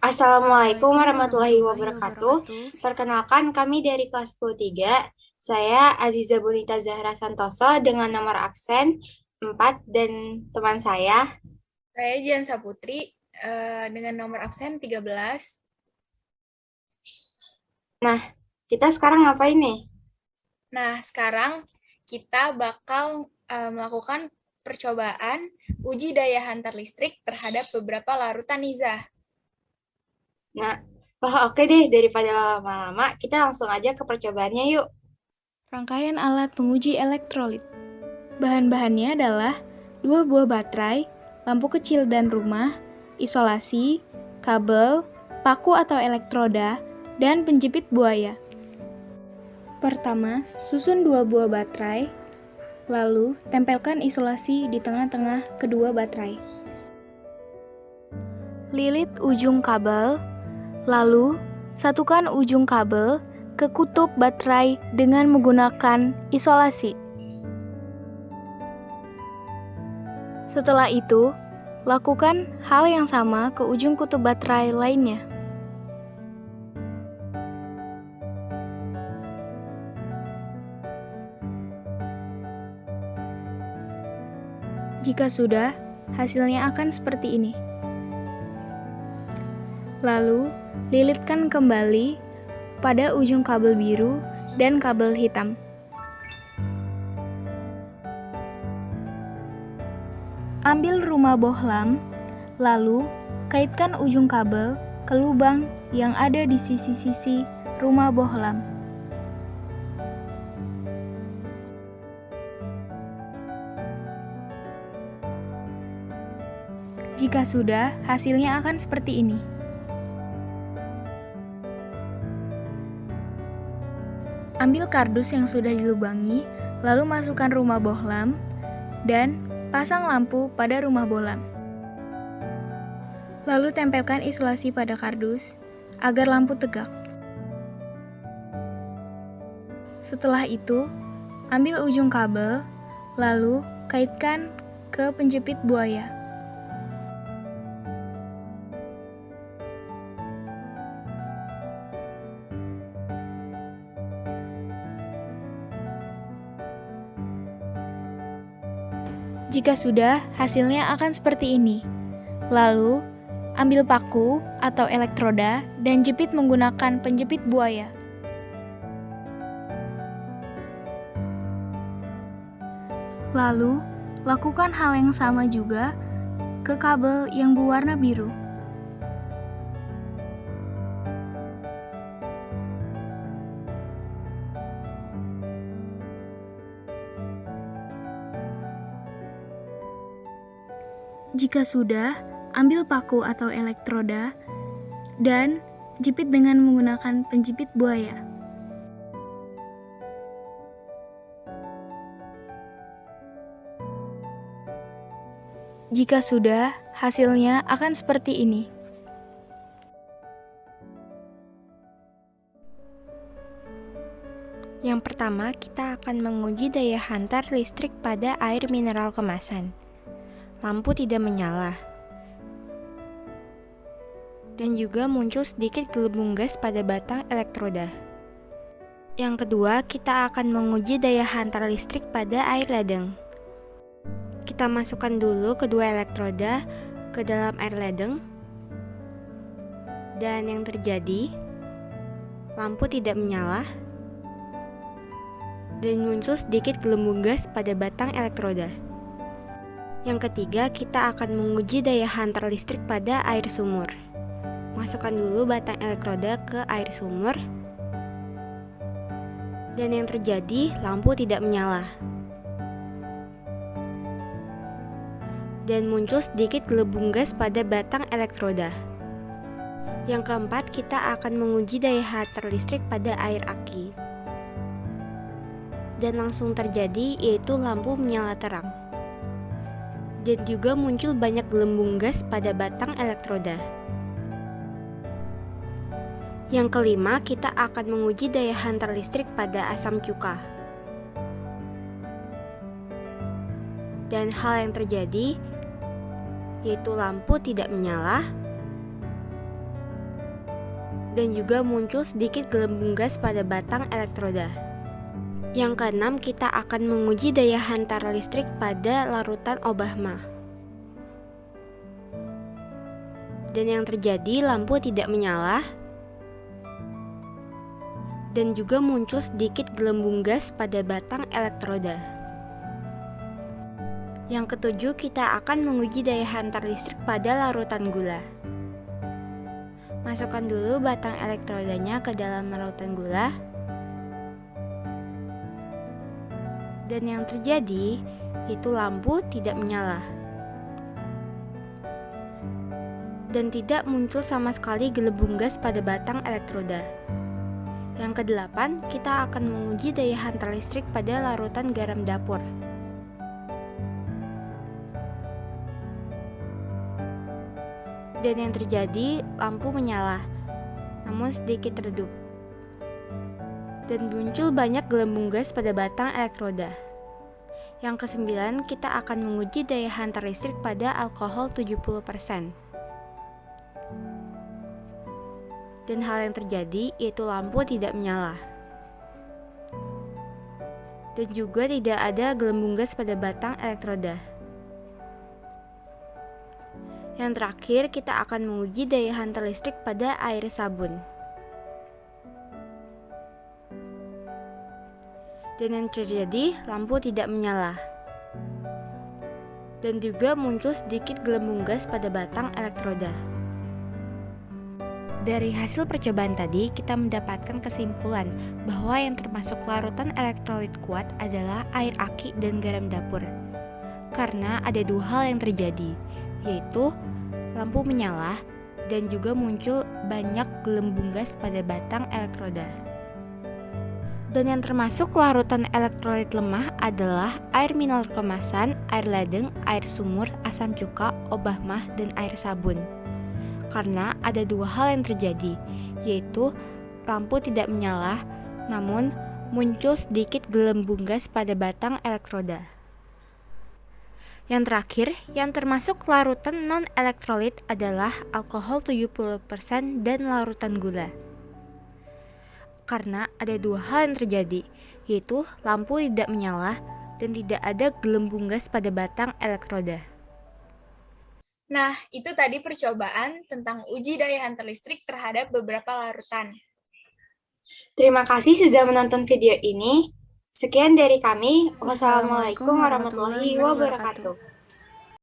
Assalamualaikum Assalamualaikum warahmatullahi warahmatullahi wabarakatuh. wabarakatuh. Perkenalkan kami dari kelas 3. Saya Aziza Bunita Zahra Santoso dengan nomor absen 4 dan teman saya. Saya Jian Saputri dengan nomor absen 13. Nah, kita sekarang ngapain nih? Nah, sekarang kita bakal melakukan percobaan uji daya hantar listrik terhadap beberapa larutan Nizah. Nah, oke deh, daripada lama-lama, kita langsung aja ke percobaannya yuk. Rangkaian alat penguji elektrolit. Bahan-bahannya adalah dua buah baterai, lampu kecil dan rumah, isolasi, kabel, paku atau elektroda, dan penjepit buaya. Pertama, susun dua buah baterai, lalu tempelkan isolasi di tengah-tengah kedua baterai. Lilit ujung kabel, lalu satukan ujung kabel ke kutub baterai dengan menggunakan isolasi. Setelah itu, lakukan hal yang sama ke ujung kutub baterai lainnya. Jika sudah, hasilnya akan seperti ini. Lalu, lilitkan kembali pada ujung kabel biru dan kabel hitam. Ambil rumah bohlam, lalu kaitkan ujung kabel ke lubang yang ada di sisi-sisi rumah bohlam. Jika sudah, hasilnya akan seperti ini. Ambil kardus yang sudah dilubangi, lalu masukkan rumah bohlam, dan pasang lampu pada rumah bohlam. Lalu tempelkan isolasi pada kardus, agar lampu tegak. Setelah itu, ambil ujung kabel, lalu kaitkan ke penjepit buaya. Jika sudah, hasilnya akan seperti ini. Lalu, ambil paku atau elektroda dan jepit menggunakan penjepit buaya. Lalu, lakukan hal yang sama juga ke kabel yang berwarna biru. Jika sudah, ambil paku atau elektroda dan jepit dengan menggunakan penjepit buaya. Jika sudah, hasilnya akan seperti ini. Yang pertama, kita akan menguji daya hantar listrik pada air mineral kemasan. Lampu tidak menyala. Dan juga muncul sedikit gelembung gas pada batang elektroda. Yang kedua, kita akan menguji daya hantar listrik pada air ledeng. Kita masukkan dulu kedua elektroda ke dalam air ledeng. Dan yang terjadi, lampu tidak menyala. Dan muncul sedikit gelembung gas pada batang elektroda. Yang ketiga, kita akan menguji daya hantar listrik pada air sumur. Masukkan dulu batang elektroda ke air sumur. Dan yang terjadi, lampu tidak menyala. Dan muncul sedikit gelembung gas pada batang elektroda. Yang keempat, kita akan menguji daya hantar listrik pada air aki. Dan langsung terjadi, yaitu lampu menyala terang. Dan juga muncul banyak gelembung gas pada batang elektroda. Yang kelima, kita akan menguji daya hantar listrik pada asam cuka. Dan hal yang terjadi, yaitu lampu tidak menyala. dan juga muncul sedikit gelembung gas pada batang elektroda. Yang keenam, kita akan menguji daya hantar listrik pada larutan obah mah. Dan yang terjadi, lampu tidak menyala, dan juga muncul sedikit gelembung gas pada batang elektroda. Yang ketujuh, kita akan menguji daya hantar listrik pada larutan gula. Masukkan dulu batang elektrodanya ke dalam larutan gula. Dan yang terjadi, itu lampu tidak menyala. Dan tidak muncul sama sekali gelembung gas pada batang elektroda. Yang kedelapan, kita akan menguji daya hantar listrik pada larutan garam dapur. Dan yang terjadi, lampu menyala, namun sedikit redup. Dan muncul banyak gelembung gas pada batang elektroda. Yang kesembilan, kita akan menguji daya hantar listrik pada alkohol 70%. Dan hal yang terjadi yaitu lampu tidak menyala. Dan juga tidak ada gelembung gas pada batang elektroda. Yang terakhir, kita akan menguji daya hantar listrik pada air sabun. Dan yang terjadi, lampu tidak menyala. Dan juga muncul sedikit gelembung gas pada batang elektroda. Dari hasil percobaan tadi, kita mendapatkan kesimpulan bahwa yang termasuk larutan elektrolit kuat adalah air aki dan garam dapur. Karena ada dua hal yang terjadi, yaitu lampu menyala dan juga muncul banyak gelembung gas pada batang elektroda. Dan yang termasuk larutan elektrolit lemah adalah air mineral kemasan, air ledeng, air sumur, asam cuka, obah mah, dan air sabun. Karena ada dua hal yang terjadi, yaitu lampu tidak menyala, namun muncul sedikit gelembung gas pada batang elektroda. Yang terakhir, yang termasuk larutan non-elektrolit adalah alkohol 70% dan larutan gula. Karena ada dua hal yang terjadi, yaitu lampu tidak menyala dan tidak ada gelembung gas pada batang elektroda. Nah, itu tadi percobaan tentang uji daya hantar listrik terhadap beberapa larutan. Terima kasih sudah menonton video ini. Sekian dari kami. Wassalamualaikum warahmatullahi wabarakatuh.